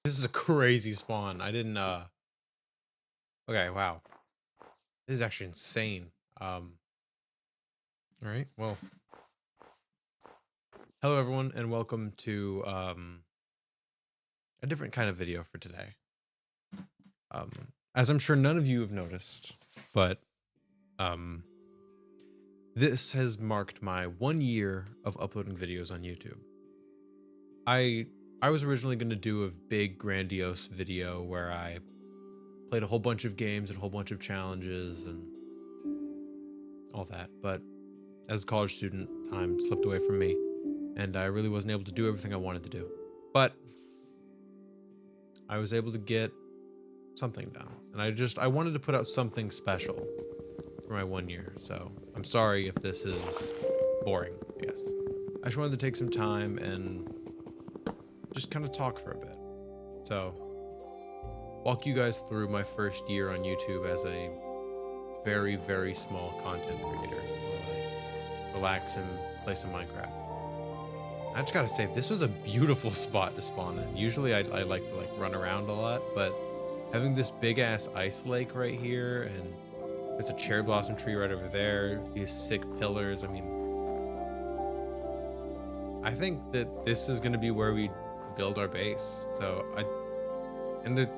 This is a crazy spawn. I didn't okay, wow. This is actually insane. All right. Well, hello everyone and welcome to a different kind of video for today. As I'm sure none of you have noticed, but um this has marked my 1 year of uploading videos on YouTube. I I was originally going to do a big grandiose video where I played a whole bunch of games and a whole bunch of challenges and all that, but as a college student, time slipped away from me, and I really wasn't able to do everything I wanted to do. But I was able to get something done, and I wanted to put out something special for my 1 year. So I'm sorry if this is boring. Yes, I just wanted to take some time and just kind of talk for a bit. So walk you guys through my first year on YouTube as a very small content creator while I relax and play some Minecraft. I just gotta say, this was a beautiful spot to spawn in. Usually I like to like run around a lot, but having this big ass ice lake right here, and there's a cherry blossom tree right over there, these sick pillars. I mean, I think that this is gonna be where we build our base.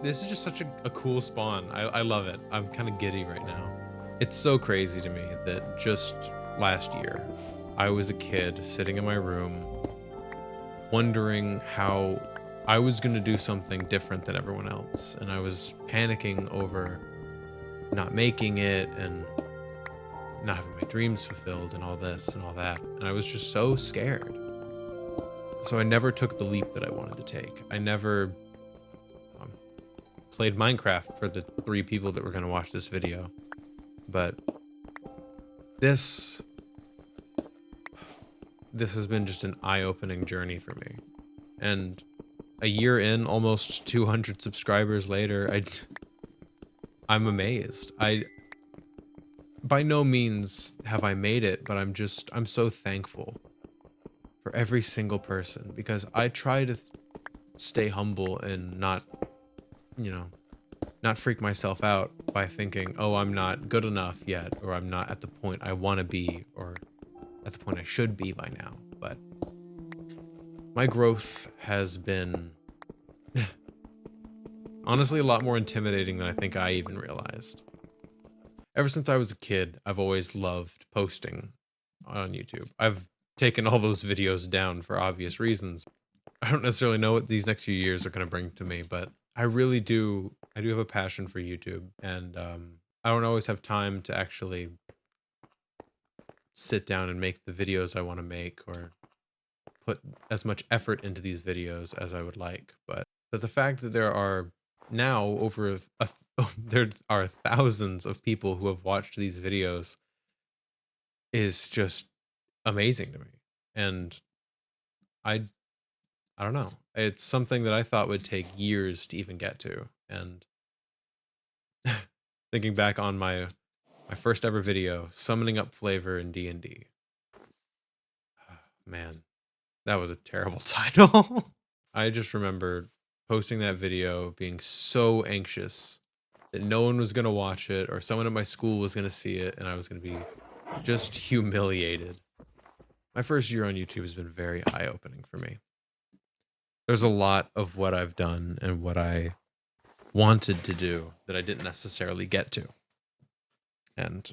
This is just such a cool spawn. I love it. I'm kind of giddy right now. It's so crazy to me that just last year, I was a kid sitting in my room wondering how I was going to do something different than everyone else. And I was panicking over not making it and not having my dreams fulfilled and all this and all that. And I was just so scared. So I never took the leap that I wanted to take. I never um, played Minecraft for the 3 people that were going to watch this video. But this has been just an eye-opening journey for me. And a year in, almost 200 subscribers later, I'm amazed. By no means have I made it, but I'm so thankful for every single person, because I try to stay humble and not, you know, not freak myself out by thinking, oh, I'm not good enough yet, or I'm not at the point I want to be, or at the point I should be by now. But my growth has been honestly a lot more intimidating than I think I even realized. Ever since I was a kid, I've always loved posting on YouTube. I've taken all those videos down for obvious reasons. I don't necessarily know what these next few years are going to bring to me, but I really do. I do have a passion for YouTube, and I don't always have time to actually sit down and make the videos I want to make, or put as much effort into these videos as I would like. But the fact that there are now there are thousands of people who have watched these videos is just amazing to me. And I I don't know. It's something that I thought would take years to even get to. And thinking back on my first ever video, summoning up flavor in D&D. Man, that was a terrible title. I just remember posting that video, being so anxious that no one was going to watch it, or someone at my school was going to see it, and I was going to be just humiliated. My first year on YouTube has been very eye-opening for me. There's a lot of what I've done and what I wanted to do that I didn't necessarily get to. And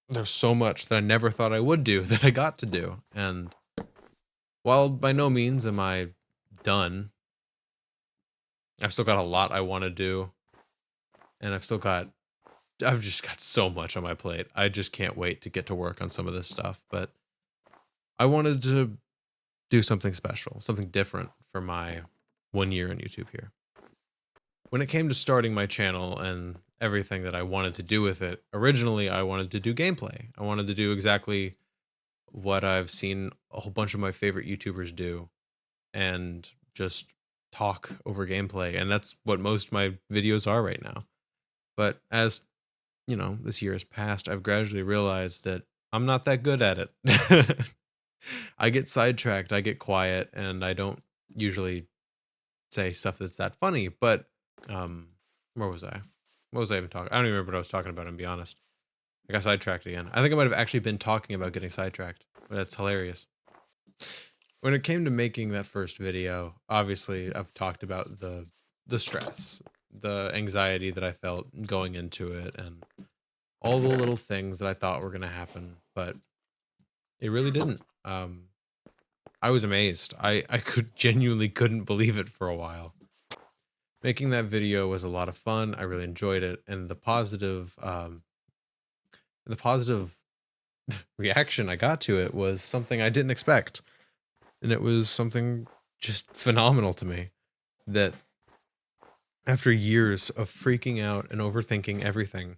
there's so much that I never thought I would do that I got to do. And while by no means am I done, I've still got a lot I want to do. And I've just got so much on my plate. I just can't wait to get to work on some of this stuff. But I wanted to do something special, something different for my 1 year on YouTube here. When it came to starting my channel and everything that I wanted to do with it, originally I wanted to do gameplay. I wanted to do exactly what I've seen a whole bunch of my favorite YouTubers do, and just talk over gameplay. And that's what most of my videos are right now. But as you know, this year has passed, I've gradually realized that I'm not that good at it. I get sidetracked, I get quiet, and I don't usually say stuff that's that funny. But where was I? What was I even talking? I don't even remember what I was talking about, to be honest. I got sidetracked again. I think I might have actually been talking about getting sidetracked. That's hilarious. When it came to making that first video, obviously I've talked about the stress, the anxiety that I felt going into it, and all the little things that I thought were going to happen, but it really didn't. I was amazed. I could genuinely couldn't believe it for a while. Making that video was a lot of fun. I really enjoyed it, and the positive reaction I got to it was something I didn't expect, and it was something just phenomenal to me. That after years of freaking out and overthinking everything,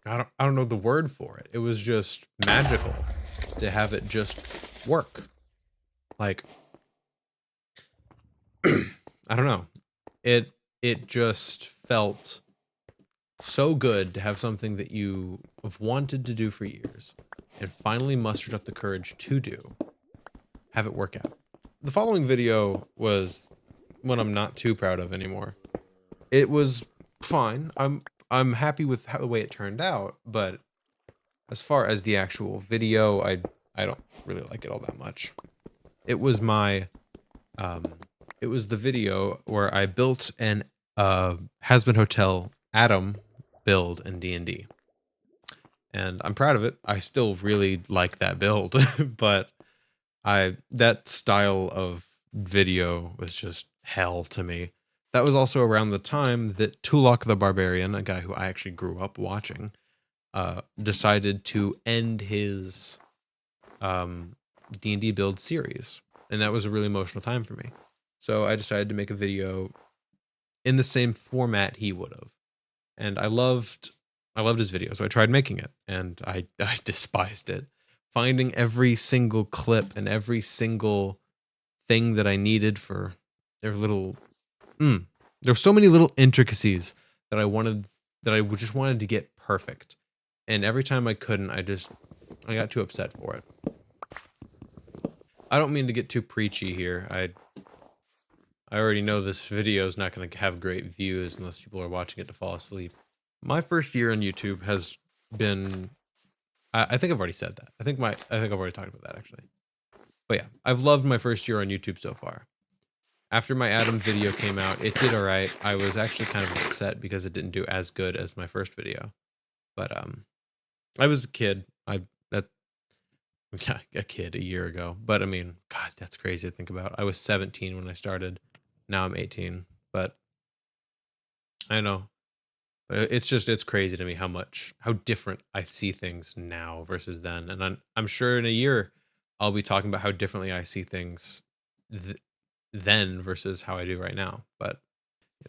I don't know the word for it. It was just magical to have it just work. Like I don't know. It just felt so good to have something that you have wanted to do for years and finally mustered up the courage to do. Have it work out. The following video was one I'm not too proud of anymore. It was fine. I'm happy with how the way it turned out, but as far as the actual video, I don't really like it all that much. It was my it was the video where I built an Hazbin Hotel Atom build in D&D. And I'm proud of it. I still really like that build, but that style of video was just hell to me. That was also around the time that Tulok the Barbarian, a guy who I actually grew up watching, decided to end his D&D build series. And that was a really emotional time for me. So I decided to make a video in the same format he would have. And I loved his video, so I tried making it, and I despised it. Finding every single clip and every single thing that I needed for their little there were so many little intricacies that I just wanted to get perfect. And every time I couldn't, I got too upset for it. I don't mean to get too preachy here. I already know this video is not going to have great views unless people are watching it to fall asleep. My first year on YouTube has been, I think I've already said that. I think I've already talked about that actually. But yeah, I've loved my first year on YouTube so far. After my Atom video came out, it did all right. I was actually kind of upset because it didn't do as good as my first video. But I was a kid. A kid a year ago. But I mean, God, that's crazy to think about. I was 17 when I started. Now I'm 18. But I know. But it's crazy to me how different I see things now versus then. And I'm sure in a year I'll be talking about how differently I see things then versus how I do right now. But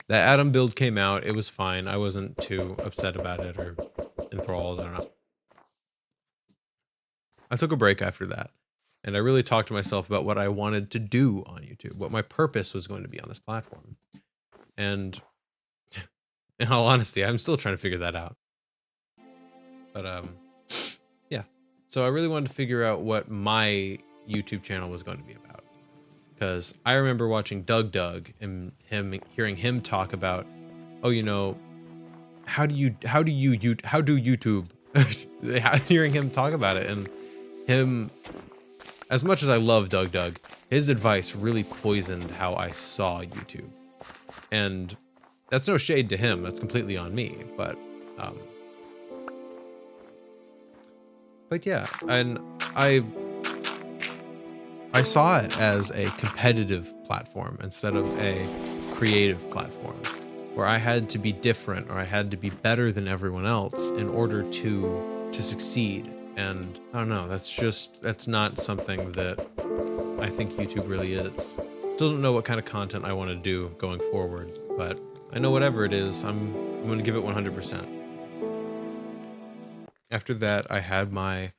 that Atom build came out. It was fine. I wasn't too upset about it or enthralled. I don't know. I took a break after that, and I really talked to myself about what I wanted to do on YouTube, what my purpose was going to be on this platform. And in all honesty, I'm still trying to figure that out. But yeah. So I really wanted to figure out what my YouTube channel was going to be about. Because I remember watching Doug and hearing him talk about, oh, how do YouTube hearing him talk about it, and him, as much as I love Doug, his advice really poisoned how I saw YouTube. And that's no shade to him, that's completely on me, but yeah, and I saw it as a competitive platform instead of a creative platform, where I had to be different or I had to be better than everyone else in order to succeed. And I don't know, that's not something that I think YouTube really is. Still don't know what kind of content I want to do going forward, but I know whatever it is, I'm going to give it 100%. After that, I had my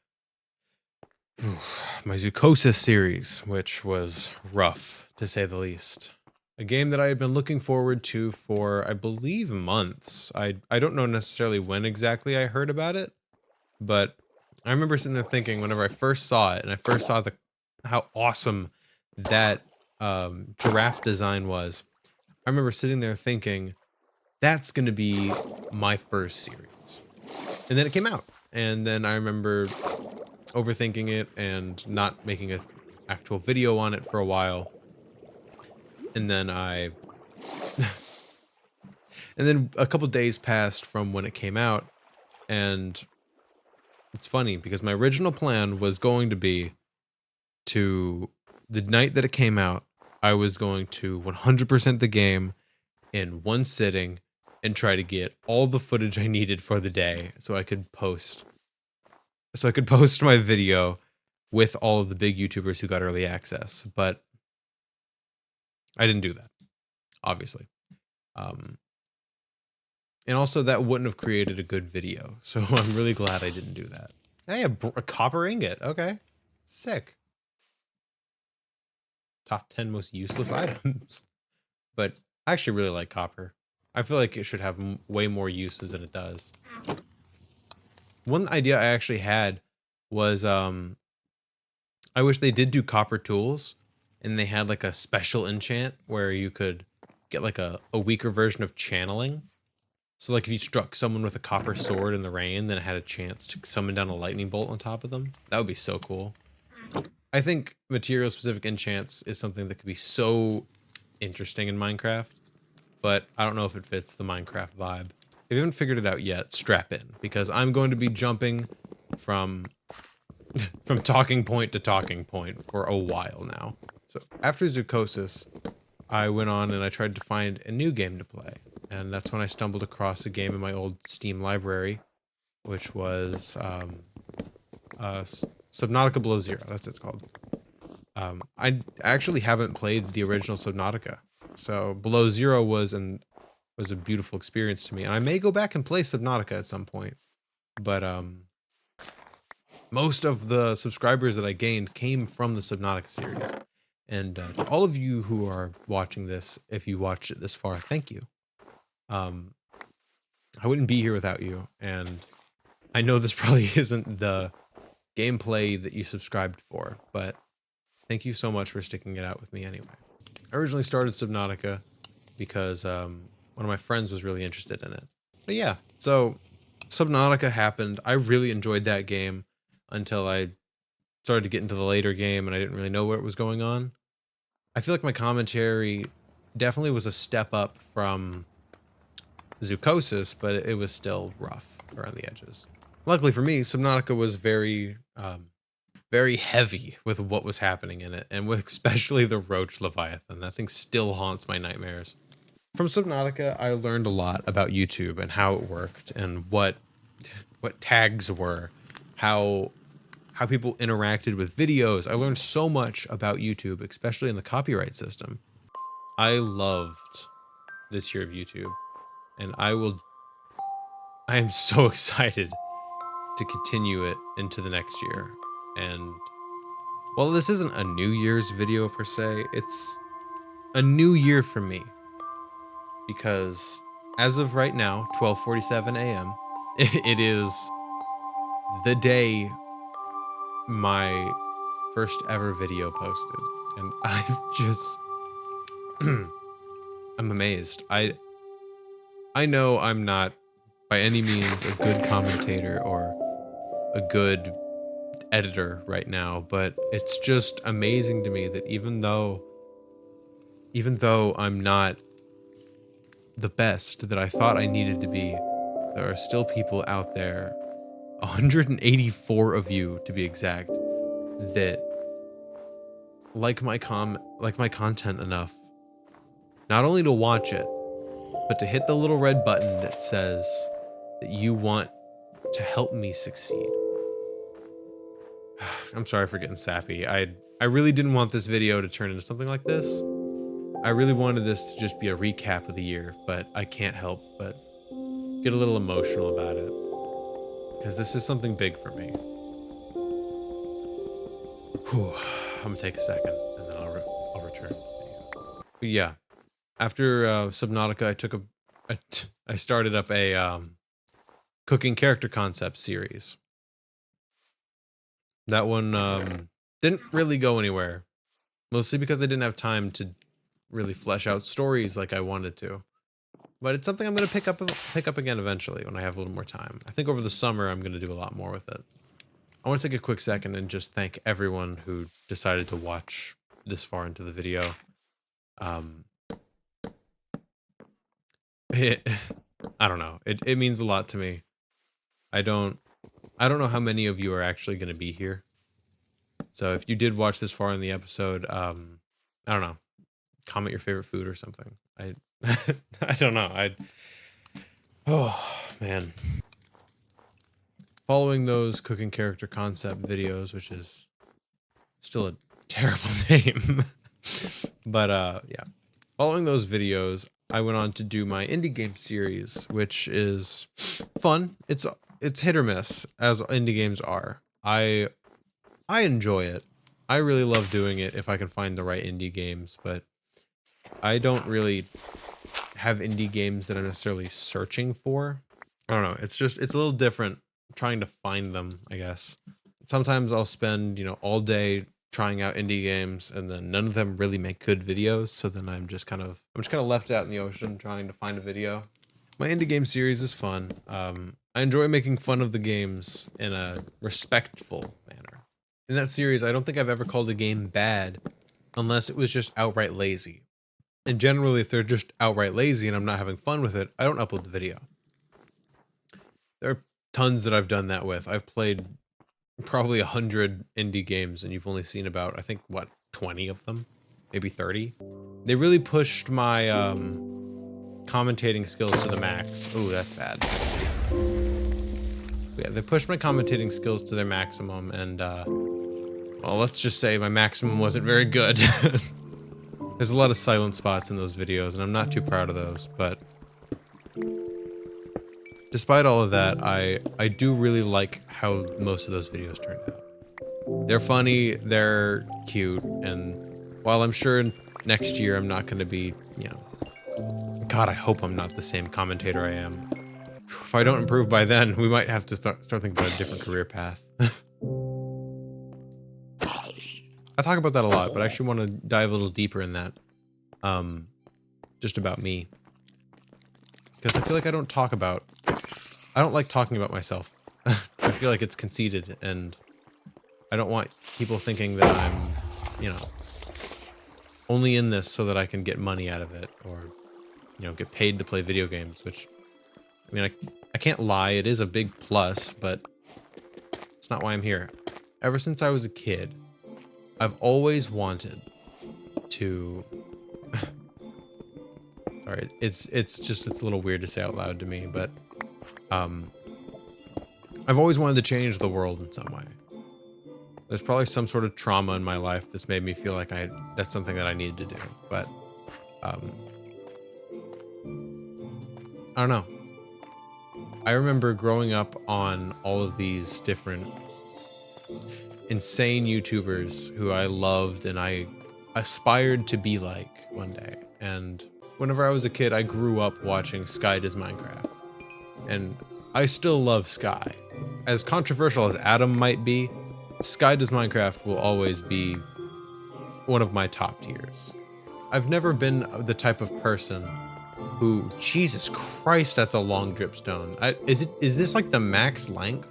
Zoochosis series, which was rough, to say the least. A game that I had been looking forward to for, I believe, months. I don't know necessarily when exactly I heard about it, but I remember sitting there thinking whenever I first saw it, and I first saw how awesome that giraffe design was, I remember sitting there thinking, that's going to be my first series. And then it came out. And then I remember overthinking it and not making a actual video on it for a while. And then and then a couple days passed from when it came out, and it's funny because my original plan was going to be to the night that it came out, I was going to 100% the game in one sitting and try to get all the footage I needed for the day so I could post my video with all of the big YouTubers who got early access, but I didn't do that, obviously. And also that wouldn't have created a good video. So I'm really glad I didn't do that. Hey, a copper ingot. Okay. Sick. Top 10 most useless items. But I actually really like copper. I feel like it should have way more uses than it does. One idea I actually had was I wish they did do copper tools and they had like a special enchant where you could get like a weaker version of channeling. So like if you struck someone with a copper sword in the rain, then it had a chance to summon down a lightning bolt on top of them. That would be so cool. I think material specific enchants is something that could be so interesting in Minecraft, but I don't know if it fits the Minecraft vibe. If you haven't figured it out yet, strap in, because I'm going to be jumping from talking point to talking point for a while now. So after Zookosis, I went on and I tried to find a new game to play. And that's when I stumbled across a game in my old Steam library, which was Subnautica Below Zero. That's what it's called. I actually haven't played the original Subnautica, so Below Zero was a beautiful experience to me, and I may go back and play Subnautica at some point. But most of the subscribers that I gained came from the Subnautica series, and to all of you who are watching this, if you watched it this far, thank you. I wouldn't be here without you, and I know this probably isn't the gameplay that you subscribed for, but thank you so much for sticking it out with me anyway. I originally started Subnautica because one of my friends was really interested in it. But yeah, so Subnautica happened. I really enjoyed that game until I started to get into the later game and I didn't really know what was going on. I feel like my commentary definitely was a step up from Zookosis, but it was still rough around the edges. Luckily for me, Subnautica was very heavy with what was happening in it, and with especially the Roach Leviathan. That thing still haunts my nightmares. From Subnautica, I learned a lot about YouTube and how it worked and what tags were, how people interacted with videos. I learned so much about YouTube, especially in the copyright system. I loved this year of YouTube, and I am so excited to continue it into the next year. And well, this isn't a New Year's video per se, it's a new year for me. Because as of right now, 12:47 a.m., it is the day my first ever video posted. And I've just I'm amazed. I know I'm not by any means a good commentator or a good editor right now, but it's just amazing to me that even though I'm not the best that I thought I needed to be, there are still people out there, 184 of you to be exact, that like my content enough not only to watch it, but to hit the little red button that says that you want to help me succeed. I'm sorry for getting sappy. I really didn't want this video to turn into something like this. I really wanted this to just be a recap of the year, but I can't help but get a little emotional about it, because this is something big for me. Whew. I'm gonna take a second and then I'll return. But yeah, after Subnautica, I started up a cooking character concept series. That one didn't really go anywhere, mostly because I didn't have time to really flesh out stories like I wanted to. But it's something I'm going to pick up again eventually when I have a little more time. I think over the summer I'm going to do a lot more with it. I want to take a quick second and just thank everyone who decided to watch this far into the video. It, I don't know. It means a lot to me. I don't know how many of you are actually going to be here. So if you did watch this far in the episode, I don't know. Comment your favorite food or something. I I don't know. Oh man. Following those cooking character concept videos, which is still a terrible name. But yeah. Following those videos, I went on to do my indie game series, which is fun. It's hit or miss, as indie games are. I enjoy it. I really love doing it if I can find the right indie games, but I don't really have indie games that I'm necessarily searching for. I don't know. It's a little different trying to find them, I guess. Sometimes I'll spend, all day trying out indie games and then none of them really make good videos. So then I'm just kind of left out in the ocean trying to find a video. My indie game series is fun. I enjoy making fun of the games in a respectful manner. In that series, I don't think I've ever called a game bad unless it was just outright lazy. And generally, if they're just outright lazy and I'm not having fun with it, I don't upload the video. There are tons that I've done that with. I've played probably 100 indie games and you've only seen about, I think, 20 of them? Maybe 30? They really pushed my commentating skills to the max. Oh, that's bad. Yeah, they pushed my commentating skills to their maximum and, well, let's just say my maximum wasn't very good. There's a lot of silent spots in those videos, and I'm not too proud of those, but despite all of that, I do really like how most of those videos turned out. They're funny, they're cute, and while I'm sure next year I'm not going to be, God, I hope I'm not the same commentator I am. If I don't improve by then, we might have to start thinking about a different career path. I talk about that a lot, but I actually want to dive a little deeper in that. Just about me. Because I feel like I don't like talking about myself. I feel like it's conceited, and I don't want people thinking that I'm, only in this so that I can get money out of it, or, get paid to play video games, which, I mean, I can't lie, it is a big plus, but it's not why I'm here. Ever since I was a kid, I've always wanted to sorry, it's a little weird to say out loud to me, but I've always wanted to change the world in some way. There's probably some sort of trauma in my life that's made me feel like that's something that I needed to do, but I don't know. I remember growing up on all of these different insane YouTubers who I loved and I aspired to be like one day. And whenever I was a kid, I grew up watching Sky Does Minecraft. And I still love Sky. As controversial as Adam might be, Sky Does Minecraft will always be one of my top tiers. I've never been the type of person who, Jesus Christ, that's a long dripstone. Is this like the max length?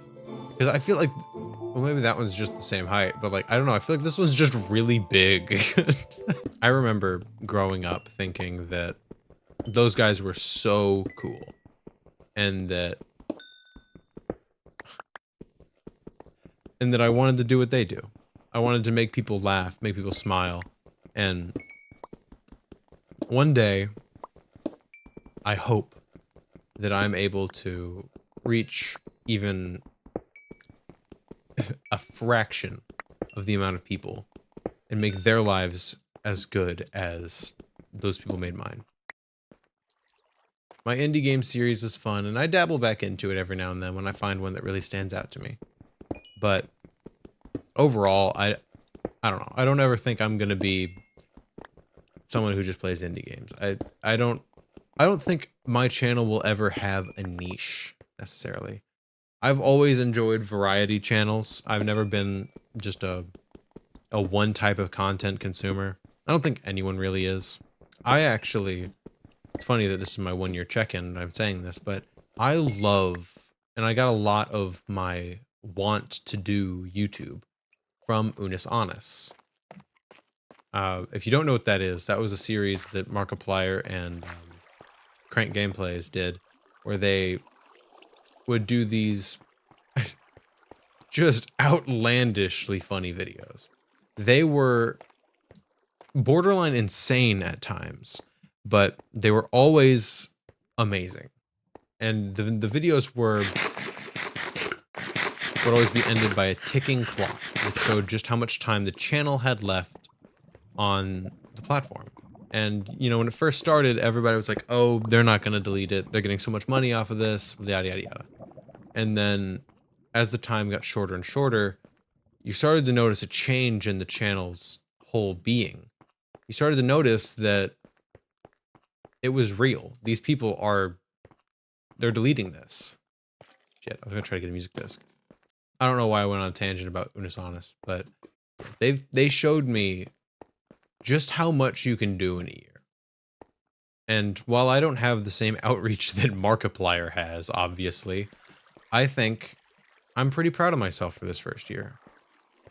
Because I feel like, well, maybe that one's just the same height, but like, I don't know. I feel like this one's just really big. I remember growing up thinking that those guys were so cool and that I wanted to do what they do. I wanted to make people laugh, make people smile. And one day, I hope that I'm able to reach even a fraction of the amount of people and make their lives as good as those people made mine. My indie game series is fun, and I dabble back into it every now and then when I find one that really stands out to me. But overall, I don't know. I don't ever think I'm gonna be someone who just plays indie games. I don't think my channel will ever have a niche necessarily. I've always enjoyed variety channels. I've never been just a one type of content consumer. I don't think anyone really is. I actually, it's funny that this is my 1-year check-in and I'm saying this, but I love, and I got a lot of my want to do YouTube from Unus Annus. If you don't know what that is, that was a series that Markiplier and Crank Gameplays did, where they would do these just outlandishly funny videos. They were borderline insane at times, but they were always amazing. And the videos would always be ended by a ticking clock, which showed just how much time the channel had left on the platform. And, you know, when it first started, everybody was like, oh, they're not going to delete it. They're getting so much money off of this, yada, yada, yada. And then as the time got shorter and shorter, you started to notice a change in the channel's whole being. You started to notice that it was real. These people they're deleting this. Shit, I was gonna try to get a music disc. I don't know why I went on a tangent about Unus Annus, but they showed me just how much you can do in a year. And while I don't have the same outreach that Markiplier has, obviously, I think I'm pretty proud of myself for this first year.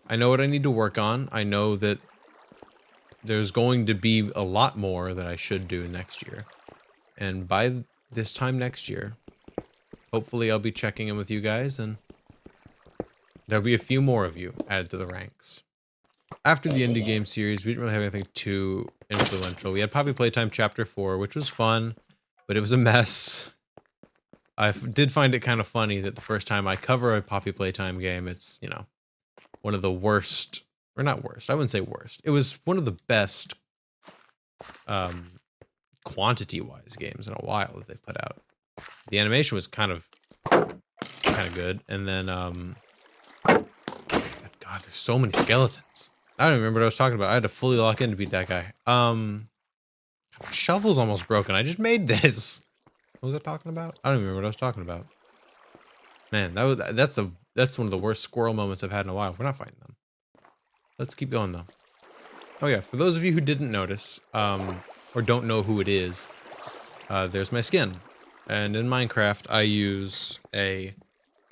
I know what I need to work on. I know that there's going to be a lot more that I should do next year. And by this time next year, hopefully I'll be checking in with you guys and there'll be a few more of you added to the ranks. After the indie game series, we didn't really have anything too influential. We had Poppy Playtime Chapter 4, which was fun, but it was a mess. I did find it kind of funny that the first time I cover a Poppy Playtime game, it's, you know, one of the worst, or not worst, I wouldn't say worst. It was one of the best quantity-wise games in a while that they've put out. The animation was kind of good, and then God, there's so many skeletons. I don't remember what I was talking about. I had to fully lock in to beat that guy. My shovel's almost broken. I just made this. What was I talking about? I don't even remember what I was talking about. Man, that's one of the worst squirrel moments I've had in a while. We're not fighting them. Let's keep going though. Oh yeah, for those of you who didn't notice, or don't know who it is, there's my skin. And in Minecraft, I use a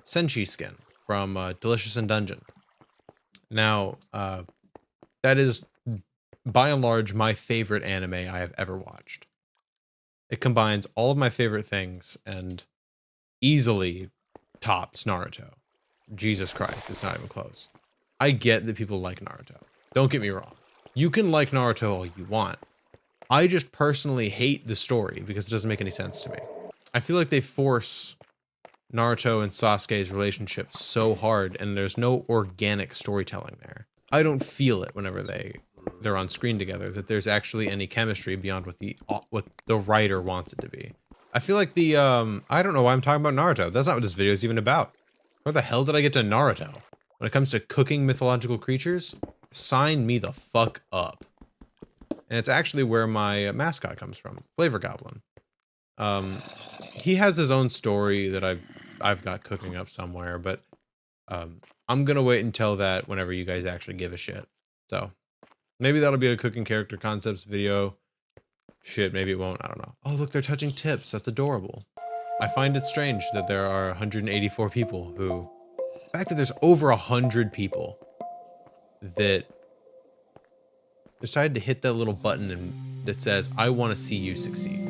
Senshi skin from Delicious in Dungeon. Now, that is, by and large, my favorite anime I have ever watched. It combines all of my favorite things and easily tops Naruto. Jesus Christ, it's not even close. I get that people like Naruto. Don't get me wrong. You can like Naruto all you want. I just personally hate the story because it doesn't make any sense to me. I feel like they force Naruto and Sasuke's relationship so hard and there's no organic storytelling there. I don't feel it whenever they're on screen together, that there's actually any chemistry beyond what the writer wants it to be. I feel like I don't know why I'm talking about Naruto. That's not what this video is even about. Where the hell did I get to Naruto? When it comes to cooking mythological creatures, sign me the fuck up. And it's actually where my mascot comes from, Flavor Goblin. He has his own story that I've got cooking up somewhere, but I'm gonna wait until that whenever you guys actually give a shit. So maybe that'll be a cooking character concepts video. Shit, maybe it won't. I don't know. Oh, look, they're touching tips. That's adorable. I find it strange that there are 184 people who... The fact that there's over 100 people that decided to hit that little button and that says, I want to see you succeed.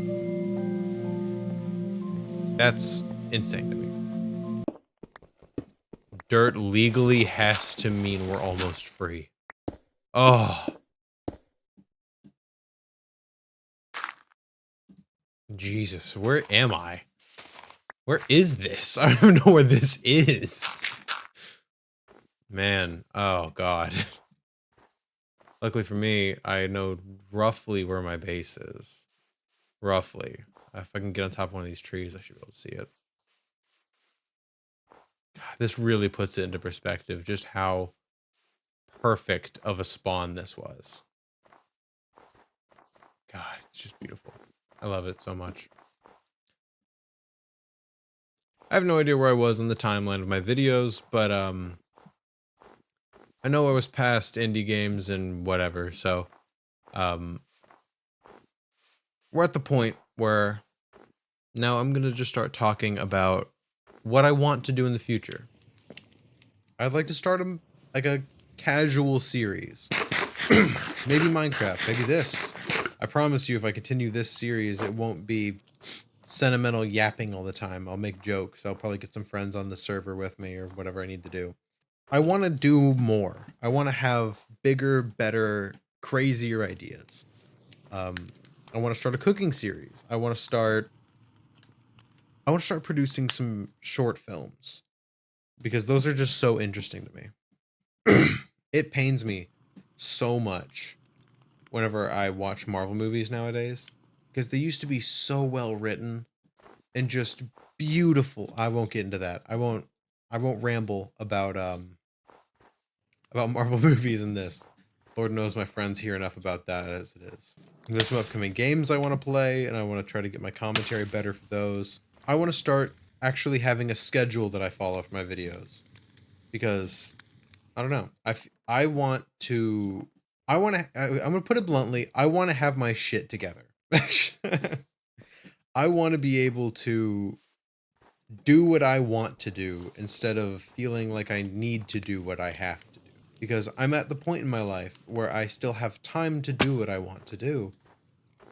That's insane to me. Dirt legally has to mean we're almost free. Oh. Jesus, where am I? Where is this? I don't even know where this is. Man, oh god. Luckily for me, I know roughly where my base is. Roughly. If I can get on top of one of these trees, I should be able to see it. God, this really puts it into perspective, just how perfect of a spawn this was. God, it's just beautiful. I love it so much. I have no idea where I was in the timeline of my videos, but I know I was past indie games and whatever, so we're at the point where now I'm gonna just start talking about what I want to do in the future. I'd like to start like a casual series. Maybe Minecraft, maybe this. I promise you, if I continue this series, it won't be sentimental yapping all the time. I'll make jokes. I'll probably get some friends on the server with me or whatever I need to do. I want to do more. I want to have bigger, better, crazier ideas. I want to start a cooking series. I want to start producing some short films because those are just so interesting to me. It pains me so much whenever I watch Marvel movies nowadays because they used to be so well written and just beautiful. I won't get into that. I won't ramble about Marvel movies in this. Lord knows my friends hear enough about that as it is. There's some upcoming games I want to play, and I want to try to get my commentary better for those. I want to start actually having a schedule that I follow for my videos. Because, I don't know. I'm going to put it bluntly, I want to have my shit together. I want to be able to do what I want to do instead of feeling like I need to do what I have to do. Because I'm at the point in my life where I still have time to do what I want to do.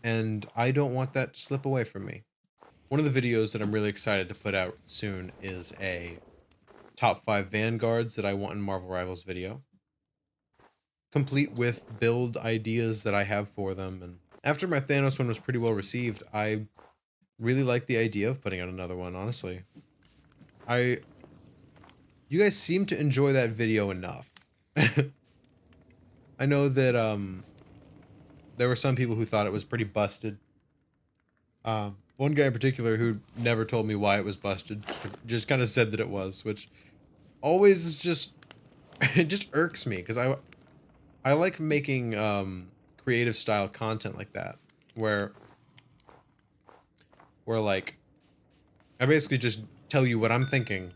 And I don't want that to slip away from me. One of the videos that I'm really excited to put out soon is a top 5 Vanguards that I want in Marvel Rivals video. Complete with build ideas that I have for them. And after my Thanos one was pretty well received, I really like the idea of putting out another one, honestly. You guys seem to enjoy that video enough. I know that there were some people who thought it was pretty busted. One guy in particular who never told me why it was busted, just kind of said that it was, which always is just it just irks me because I like making creative style content like that where like I basically just tell you what I'm thinking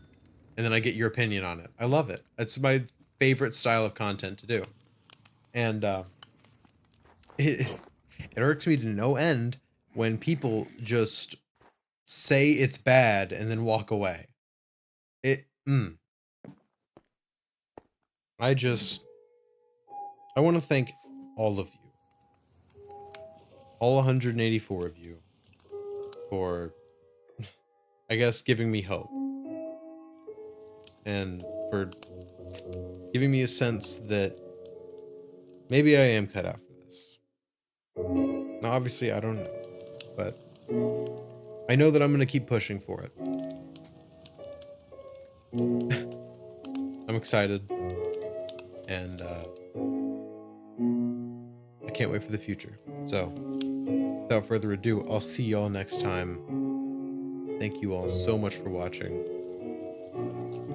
and then I get your opinion on it. I love it. It's my favorite style of content to do. And it irks me to no end when people just say it's bad and then walk away. I want to thank all of you, all 184 of you, for, I guess, giving me hope. And for giving me a sense that maybe I am cut out for this. Now, obviously, I don't know, but I know that I'm going to keep pushing for it. I'm excited, and I can't wait for the future. So, without further ado, I'll see y'all next time. Thank you all so much for watching.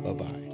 Bye-bye.